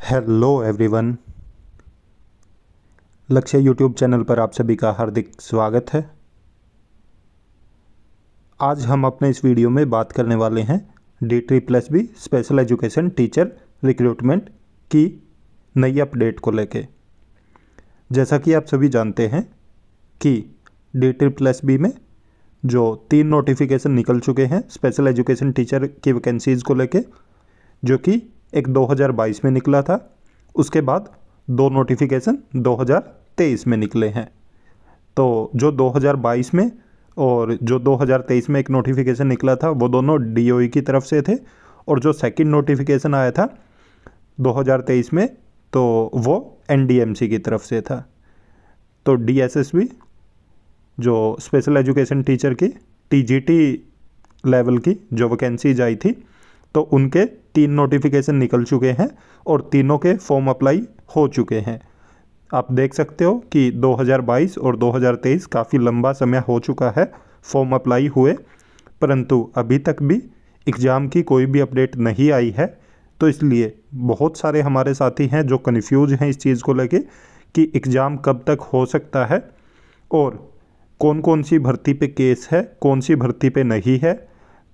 Hello everyone. लक्ष्य YouTube channel पर आप सभी का हार्दिक स्वागत है। आज हम अपने इस वीडियो में बात करने वाले हैं D+B special education teacher recruitment की नई अपडेट को लेके। जैसा कि आप सभी जानते हैं कि D+B में जो 3 नोटिफिकेशन निकल चुके हैं स्पेशल एजुकेशन टीचर की वैकेंसीज़ को लेके, जो कि एक 2022 में निकला था, उसके बाद 2 नोटिफिकेशन 2023 में निकले हैं। तो जो 2022 में और जो 2023 में एक नोटिफिकेशन निकला था वो दोनों DOE की तरफ से थे, और जो सेकंड नोटिफिकेशन आया था 2023 में तो वो NDMC की तरफ से था। तो DSSB जो स्पेशल एजुकेशन टीचर की TGT लेवल की जो वैकेंसीज आई थी, तो उनके 3 नोटिफिकेशन निकल चुके हैं और तीनों के फॉर्म अप्लाई हो चुके हैं। आप देख सकते हो कि 2022 और 2023 काफ़ी लंबा समय हो चुका है फॉर्म अप्लाई हुए, परंतु अभी तक भी एग्ज़ाम की कोई भी अपडेट नहीं आई है। तो इसलिए बहुत सारे हमारे साथी हैं जो कन्फ्यूज हैं इस चीज़ को लेके कि एग्ज़ाम कब तक हो सकता है और कौन कौन सी भर्ती पे केस है, कौन सी भर्ती पे नहीं है।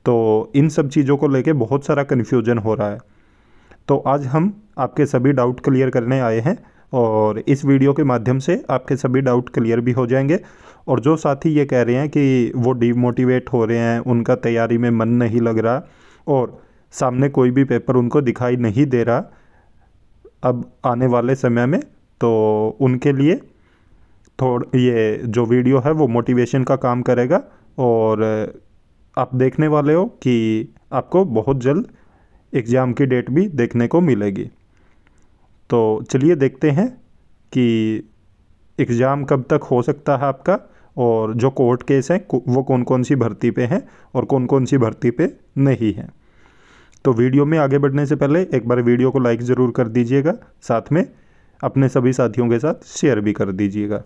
तो इन सब चीज़ों को लेके बहुत सारा कन्फ्यूजन हो रहा है। तो आज हम आपके सभी डाउट क्लियर करने आए हैं और इस वीडियो के माध्यम से आपके सभी डाउट क्लियर भी हो जाएंगे। और जो साथी ये कह रहे हैं कि वो डिमोटिवेट हो रहे हैं, उनका तैयारी में मन नहीं लग रहा और सामने कोई भी पेपर उनको दिखाई नहीं दे रहा अब आने वाले समय में, तो उनके लिए ये जो वीडियो है वो मोटिवेशन का काम करेगा। और आप देखने वाले हो कि आपको बहुत जल्द एग्ज़ाम की डेट भी देखने को मिलेगी। तो चलिए देखते हैं कि एग्ज़ाम कब तक हो सकता है आपका, और जो कोर्ट केस हैं वो कौन कौन सी भर्ती पे हैं और कौन कौन सी भर्ती पे नहीं हैं। तो वीडियो में आगे बढ़ने से पहले एक बार वीडियो को लाइक ज़रूर कर दीजिएगा, साथ में अपने सभी साथियों के साथ शेयर भी कर दीजिएगा।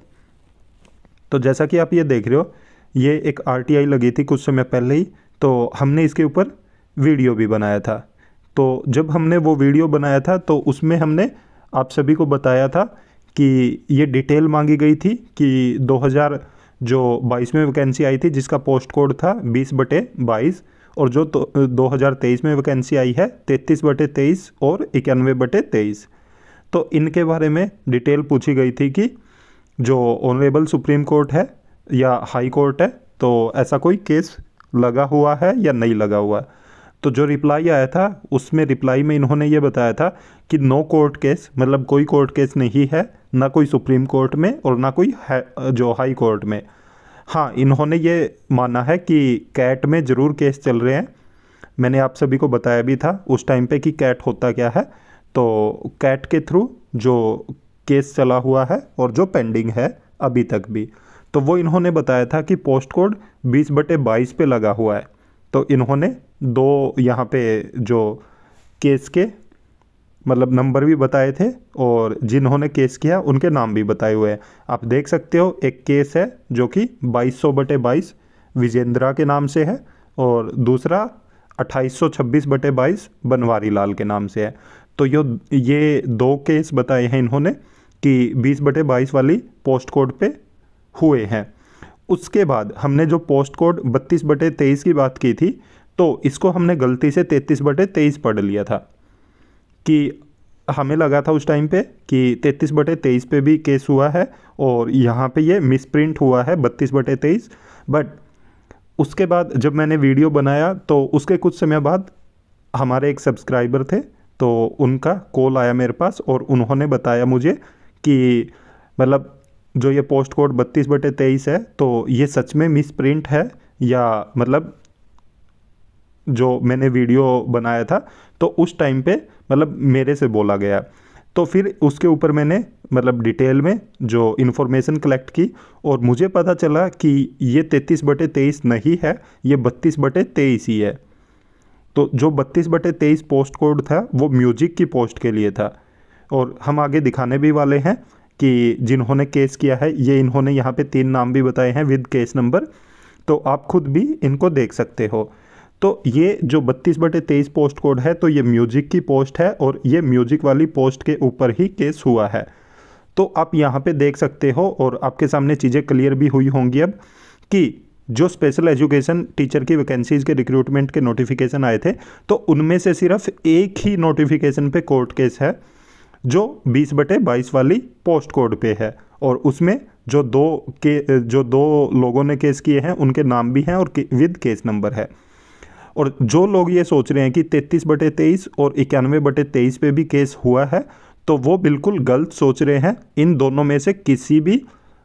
तो जैसा कि आप ये देख रहे हो, ये एक RTI लगी थी कुछ समय पहले ही, तो हमने इसके ऊपर वीडियो भी बनाया था। तो जब हमने वो वीडियो बनाया था तो उसमें हमने आप सभी को बताया था कि ये डिटेल मांगी गई थी कि 2022 में वैकेंसी आई थी जिसका पोस्ट कोड था 20/22, और जो 2023 में वैकेंसी आई है 33/23 और 91/23। तो इनके बारे में डिटेल पूछी गई थी कि जो ऑनरेबल सुप्रीम कोर्ट है या हाई कोर्ट है, तो ऐसा कोई केस लगा हुआ है या नहीं लगा हुआ। तो जो रिप्लाई आया था उसमें रिप्लाई में इन्होंने ये बताया था कि नो कोर्ट केस, मतलब कोई कोर्ट केस नहीं है, ना कोई सुप्रीम कोर्ट में और ना कोई जो हाई कोर्ट में। हाँ, इन्होंने ये माना है कि कैट में ज़रूर केस चल रहे हैं। मैंने आप सभी को बताया भी था उस टाइम पे कि कैट होता क्या है। तो कैट के थ्रू जो केस चला हुआ है और जो पेंडिंग है अभी तक भी, तो वो इन्होंने बताया था कि पोस्ट कोड 20/22 पे लगा हुआ है। तो इन्होंने 2 यहाँ पे जो केस के मतलब नंबर भी बताए थे और जिन्होंने केस किया उनके नाम भी बताए हुए हैं। आप देख सकते हो एक केस है जो कि 2200/22 विजेंद्रा के नाम से है और दूसरा 2826/22 बनवारी लाल के नाम से है। तो ये 2 केस बताए हैं इन्होंने कि 20/22 वाली पोस्ट कोड पे हुए हैं। उसके बाद हमने जो पोस्ट कोड 32/23 की बात की थी, तो इसको हमने गलती से 33/23 पढ़ लिया था कि हमें लगा था उस टाइम पे कि 33/23 पे भी केस हुआ है और यहाँ पे ये मिसप्रिंट हुआ है 32/23। बट उसके बाद जब मैंने वीडियो बनाया तो उसके कुछ समय बाद हमारे एक सब्सक्राइबर थे, तो उनका कॉल आया मेरे पास और उन्होंने बताया मुझे कि मतलब जो ये पोस्ट कोड 32/23 है तो ये सच में मिसप्रिंट है, या मतलब जो मैंने वीडियो बनाया था तो उस टाइम पे मतलब मेरे से बोला गया। तो फिर उसके ऊपर मैंने मतलब डिटेल में जो इन्फॉर्मेशन कलेक्ट की और मुझे पता चला कि ये 33/23 नहीं है, ये 32/23 ही है। तो जो 32/23 पोस्ट कोड था वो म्यूजिक की पोस्ट के लिए था, और हम आगे दिखाने भी वाले हैं कि जिन्होंने केस किया है ये इन्होंने यहाँ पे 3 नाम भी बताए हैं विद केस नंबर, तो आप खुद भी इनको देख सकते हो। तो ये जो 32/23 पोस्ट कोड है तो ये म्यूजिक की पोस्ट है और ये म्यूजिक वाली पोस्ट के ऊपर ही केस हुआ है। तो आप यहाँ पे देख सकते हो और आपके सामने चीज़ें क्लियर भी हुई होंगी अब कि जो स्पेशल एजुकेशन टीचर की वैकेंसीज़ के रिक्रूटमेंट के नोटिफिकेशन आए थे तो उनमें से सिर्फ एक ही नोटिफिकेशन पे कोर्ट केस है जो 20/22 वाली पोस्ट कोड पे है, और उसमें जो दो लोगों ने केस किए हैं उनके नाम भी हैं और विद केस नंबर है। और जो लोग ये सोच रहे हैं कि 33/23 और 91/23 पे भी केस हुआ है तो वो बिल्कुल गलत सोच रहे हैं। इन दोनों में से किसी भी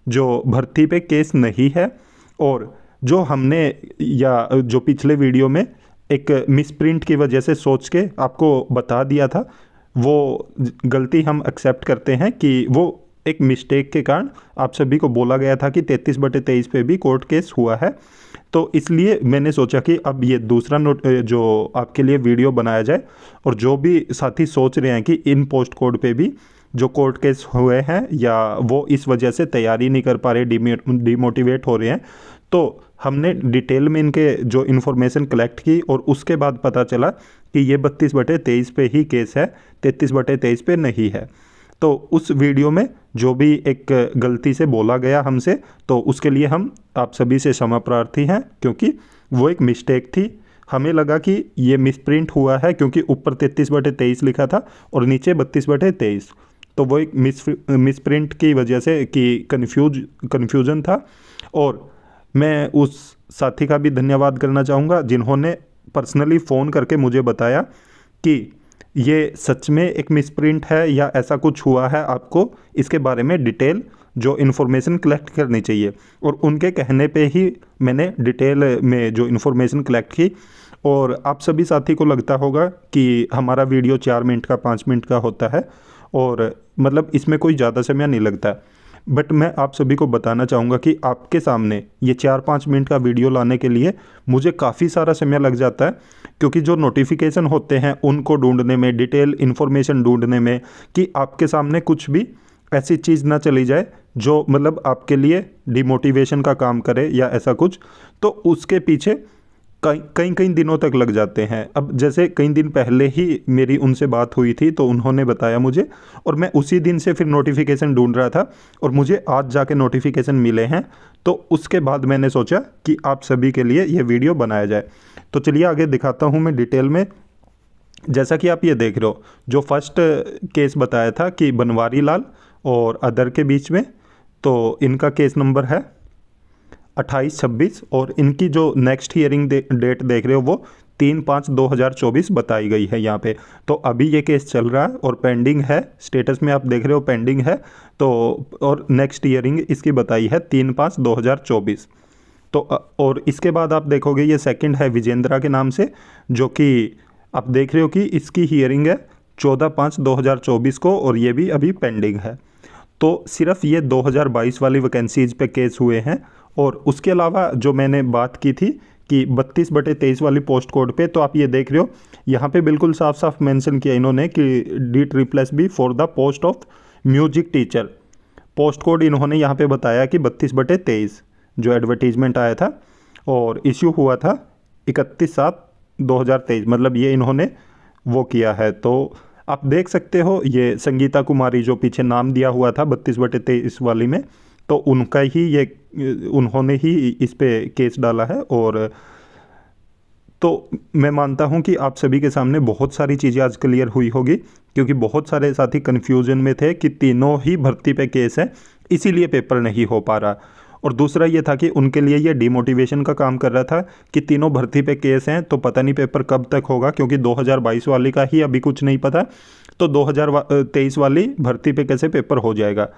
जो भर्ती पे केस नहीं है, और जो हमने या जो पिछले वीडियो में एक मिसप्रिंट की वजह से सोच के आपको बता दिया था वो गलती हम एक्सेप्ट करते हैं कि वो एक मिस्टेक के कारण आप सभी को बोला गया था कि 33/23 पे भी कोर्ट केस हुआ है। तो इसलिए मैंने सोचा कि अब ये दूसरा जो आपके लिए वीडियो बनाया जाए, और जो भी साथी सोच रहे हैं कि इन पोस्ट कोड पे भी जो कोर्ट केस हुए हैं या वो इस वजह से तैयारी नहीं कर पा रहे, डिमोटिवेट हो रहे हैं, तो हमने डिटेल में इनके जो इन्फॉर्मेशन कलेक्ट की और उसके बाद पता चला कि ये 32/23 पे ही केस है, 33/23 पे नहीं है। तो उस वीडियो में जो भी एक गलती से बोला गया हमसे, तो उसके लिए हम आप सभी से क्षमा प्रार्थी हैं, क्योंकि वो एक मिस्टेक थी। हमें लगा कि ये मिसप्रिंट हुआ है क्योंकि ऊपर 33/23 लिखा था और नीचे 32/23, तो वो एक मिसप्रिंट की वजह से कि कन्फ्यूजन था। और मैं उस साथी का भी धन्यवाद करना चाहूँगा जिन्होंने पर्सनली फ़ोन करके मुझे बताया कि ये सच में एक मिसप्रिंट है या ऐसा कुछ हुआ है, आपको इसके बारे में डिटेल जो इन्फॉर्मेशन कलेक्ट करनी चाहिए। और उनके कहने पे ही मैंने डिटेल में जो इन्फॉर्मेशन कलेक्ट की। और आप सभी साथी को लगता होगा कि हमारा वीडियो 4 मिनट का 5 मिनट का होता है और मतलब इसमें कोई ज़्यादा समय नहीं लगता, बट मैं आप सभी को बताना चाहूँगा कि आपके सामने ये 4-5 मिनट का वीडियो लाने के लिए मुझे काफ़ी सारा समय लग जाता है, क्योंकि जो नोटिफिकेशन होते हैं उनको ढूंढने में, डिटेल इन्फॉर्मेशन ढूंढने में, कि आपके सामने कुछ भी ऐसी चीज़ ना चली जाए जो मतलब आपके लिए डिमोटिवेशन का काम करे या ऐसा कुछ, तो उसके पीछे कई दिनों तक लग जाते हैं। अब जैसे कई दिन पहले ही मेरी उनसे बात हुई थी तो उन्होंने बताया मुझे, और मैं उसी दिन से फिर नोटिफिकेशन ढूंढ रहा था और मुझे आज जाके नोटिफिकेशन मिले हैं। तो उसके बाद मैंने सोचा कि आप सभी के लिए ये वीडियो बनाया जाए। तो चलिए आगे दिखाता हूँ मैं डिटेल में। जैसा कि आप ये देख रहे हो, जो फर्स्ट केस बताया था कि बनवारी लाल और अदर के बीच में, तो इनका केस नंबर है 2826, और इनकी जो नेक्स्ट हियरिंग डेट देख रहे हो वो 3/5/2024 बताई गई है यहाँ पे। तो अभी ये केस चल रहा है और पेंडिंग है, स्टेटस में आप देख रहे हो पेंडिंग है। तो और नेक्स्ट हियरिंग इसकी बताई है 3/5/2024। तो और इसके बाद आप देखोगे ये सेकंड है विजेंद्रा के नाम से, जो कि आप देख रहे हो कि इसकी हियरिंग है 14/5/2024 को, और ये भी अभी पेंडिंग है। तो सिर्फ ये 2022 वाली वैकेंसीज पे केस हुए हैं। और उसके अलावा जो मैंने बात की थी कि 32/23 वाली पोस्ट कोड पे, तो आप ये देख रहे हो यहाँ पे बिल्कुल साफ साफ मेंशन किया इन्होंने कि D++ for the post of music teacher. Post code इन्होंने यहाँ पे बताया कि 32/23 जो एडवर्टीजमेंट आया था और इश्यू हुआ था 31/7/2023, मतलब ये इन्होंने वो किया है। तो आप देख सकते हो ये संगीता कुमारी जो पीछे नाम दिया हुआ था 32/23 वाली में, तो उनका ही ये उन्होंने ही इस पे केस डाला है। और तो मैं मानता हूं कि आप सभी के सामने बहुत सारी चीज़ें आज क्लियर हुई होगी, क्योंकि बहुत सारे साथी कन्फ्यूजन में थे कि तीनों ही भर्ती पे केस है इसीलिए पेपर नहीं हो पा रहा। और दूसरा ये था कि उनके लिए ये डिमोटिवेशन का काम कर रहा था कि तीनों भर्ती पे केस हैं तो पता नहीं पेपर कब तक होगा, क्योंकि 2022 वाली का ही अभी कुछ नहीं पता, तो 2023 वाली भर्ती पे कैसे पेपर हो जाएगा।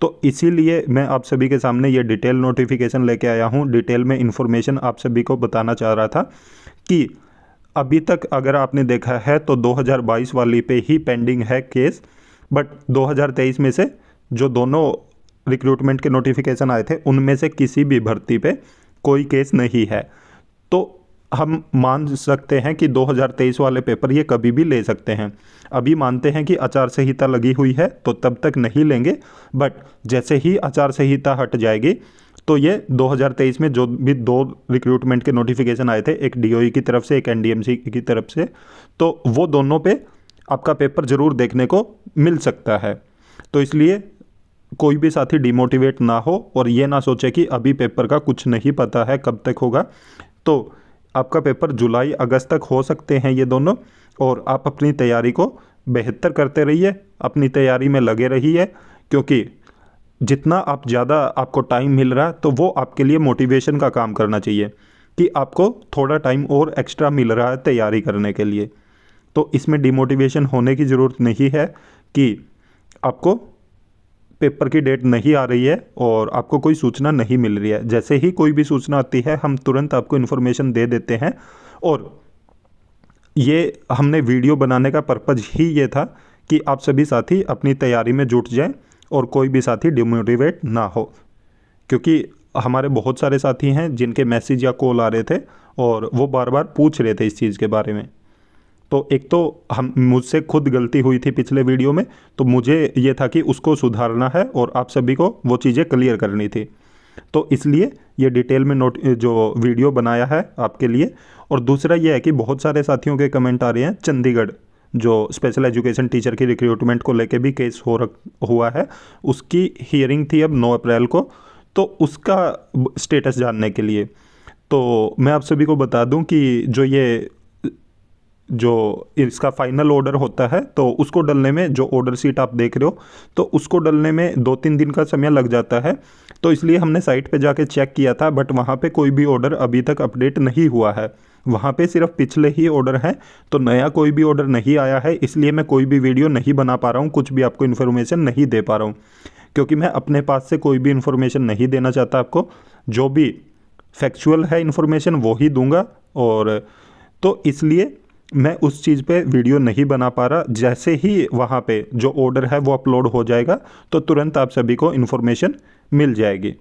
तो इसीलिए मैं आप सभी के सामने ये डिटेल नोटिफिकेशन लेके आया हूँ, डिटेल में इन्फॉर्मेशन आप सभी को बताना चाह रहा था कि अभी तक अगर आपने देखा है तो 2022 वाली पे ही पेंडिंग है केस, बट 2023 में से जो दोनों रिक्रूटमेंट के नोटिफिकेशन आए थे उनमें से किसी भी भर्ती पे कोई केस नहीं है। तो हम मान सकते हैं कि 2023 वाले पेपर ये कभी भी ले सकते हैं। अभी मानते हैं कि आचार संहिता लगी हुई है तो तब तक नहीं लेंगे, बट जैसे ही आचार संहिता हट जाएगी तो ये 2023 में जो भी 2 रिक्रूटमेंट के नोटिफिकेशन आए थे, एक DOE की तरफ से, एक NDMC की तरफ से, तो वो दोनों पे आपका पेपर ज़रूर देखने को मिल सकता है। तो इसलिए कोई भी साथी डिमोटिवेट ना हो और ये ना सोचे कि अभी पेपर का कुछ नहीं पता है कब तक होगा। तो आपका पेपर जुलाई अगस्त तक हो सकते हैं ये दोनों, और आप अपनी तैयारी को बेहतर करते रहिए, अपनी तैयारी में लगे रहिए, क्योंकि जितना आप ज़्यादा आपको टाइम मिल रहा है तो वो आपके लिए मोटिवेशन का काम करना चाहिए कि आपको थोड़ा टाइम और एक्स्ट्रा मिल रहा है तैयारी करने के लिए। तो इसमें डिमोटिवेशन होने की ज़रूरत नहीं है कि आपको पेपर की डेट नहीं आ रही है और आपको कोई सूचना नहीं मिल रही है। जैसे ही कोई भी सूचना आती है हम तुरंत आपको इन्फॉर्मेशन दे देते हैं, और ये हमने वीडियो बनाने का पर्पज़ ही ये था कि आप सभी साथी अपनी तैयारी में जुट जाएं और कोई भी साथी डिमोटिवेट ना हो, क्योंकि हमारे बहुत सारे साथी हैं जिनके मैसेज या कॉल आ रहे थे और वो बार बार पूछ रहे थे इस चीज़ के बारे में। तो एक तो मुझसे खुद गलती हुई थी पिछले वीडियो में, तो मुझे ये था कि उसको सुधारना है और आप सभी को वो चीज़ें क्लियर करनी थी। तो इसलिए ये डिटेल में जो वीडियो बनाया है आपके लिए। और दूसरा ये है कि बहुत सारे साथियों के कमेंट आ रहे हैं चंडीगढ़ जो स्पेशल एजुकेशन टीचर की रिक्रूटमेंट को लेके भी केस हुआ है, उसकी हियरिंग थी अब 9 अप्रैल को, तो उसका स्टेटस जानने के लिए। तो मैं आप सभी को बता दूं कि जो इसका फाइनल ऑर्डर होता है तो उसको डलने में, जो ऑर्डर सीट आप देख रहे हो, तो उसको डलने में 2-3 दिन का समय लग जाता है। तो इसलिए हमने साइट पे जाके चेक किया था, बट वहाँ पे कोई भी ऑर्डर अभी तक अपडेट नहीं हुआ है। वहाँ पे सिर्फ पिछले ही ऑर्डर हैं, तो नया कोई भी ऑर्डर नहीं आया है। इसलिए मैं कोई भी वीडियो नहीं बना पा रहा हूँ, कुछ भी आपको इन्फॉर्मेशन नहीं दे पा रहा हूँ, क्योंकि मैं अपने पास से कोई भी इन्फॉर्मेशन नहीं देना चाहता आपको। जो भी फैक्चुअल है इन्फॉर्मेशन वो ही दूंगा, और तो इसलिए मैं उस चीज़ पे वीडियो नहीं बना पा रहा। जैसे ही वहाँ पे जो ऑर्डर है वो अपलोड हो जाएगा तो तुरंत आप सभी को इन्फॉर्मेशन मिल जाएगी।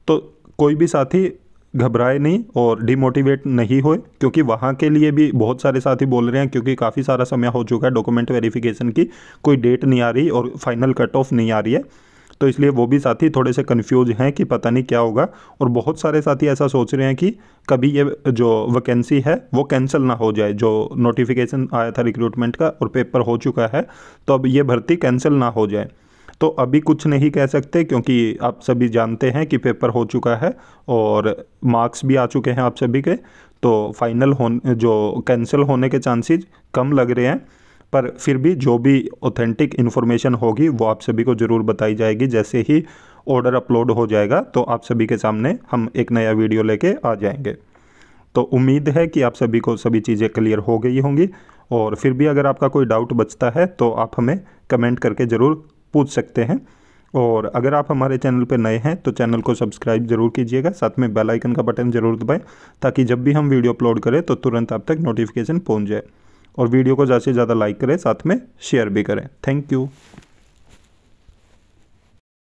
तो कोई भी साथी घबराए नहीं और डिमोटिवेट नहीं होए, क्योंकि वहाँ के लिए भी बहुत सारे साथी बोल रहे हैं, क्योंकि काफ़ी सारा समय हो चुका है डॉक्यूमेंट वेरिफिकेशन की, कोई डेट नहीं आ रही और फाइनल कट ऑफ नहीं आ रही है। तो इसलिए वो भी साथी थोड़े से कंफ्यूज हैं कि पता नहीं क्या होगा। और बहुत सारे साथी ऐसा सोच रहे हैं कि कभी ये जो वैकेंसी है वो कैंसिल ना हो जाए, जो नोटिफिकेशन आया था रिक्रूटमेंट का और पेपर हो चुका है, तो अब ये भर्ती कैंसिल ना हो जाए। तो अभी कुछ नहीं कह सकते, क्योंकि आप सभी जानते हैं कि पेपर हो चुका है और मार्क्स भी आ चुके हैं आप सभी के, तो फाइनल जो कैंसिल होने के चांसेस कम लग रहे हैं। पर फिर भी जो भी ऑथेंटिक इन्फॉर्मेशन होगी वो आप सभी को ज़रूर बताई जाएगी। जैसे ही ऑर्डर अपलोड हो जाएगा तो आप सभी के सामने हम एक नया वीडियो लेके आ जाएंगे। तो उम्मीद है कि आप सभी को सभी चीज़ें क्लियर हो गई होंगी, और फिर भी अगर आपका कोई डाउट बचता है तो आप हमें कमेंट करके ज़रूर पूछ सकते हैं। और अगर आप हमारे चैनल पर नए हैं तो चैनल को सब्सक्राइब जरूर कीजिएगा, साथ में बेल आइकन का बटन ज़रूर दबाएं, ताकि जब भी हम वीडियो अपलोड करें तो तुरंत आप तक नोटिफिकेशन पहुंच जाए। और वीडियो को ज़्यादा से ज़्यादा लाइक करें, साथ में शेयर भी करें। Thank you.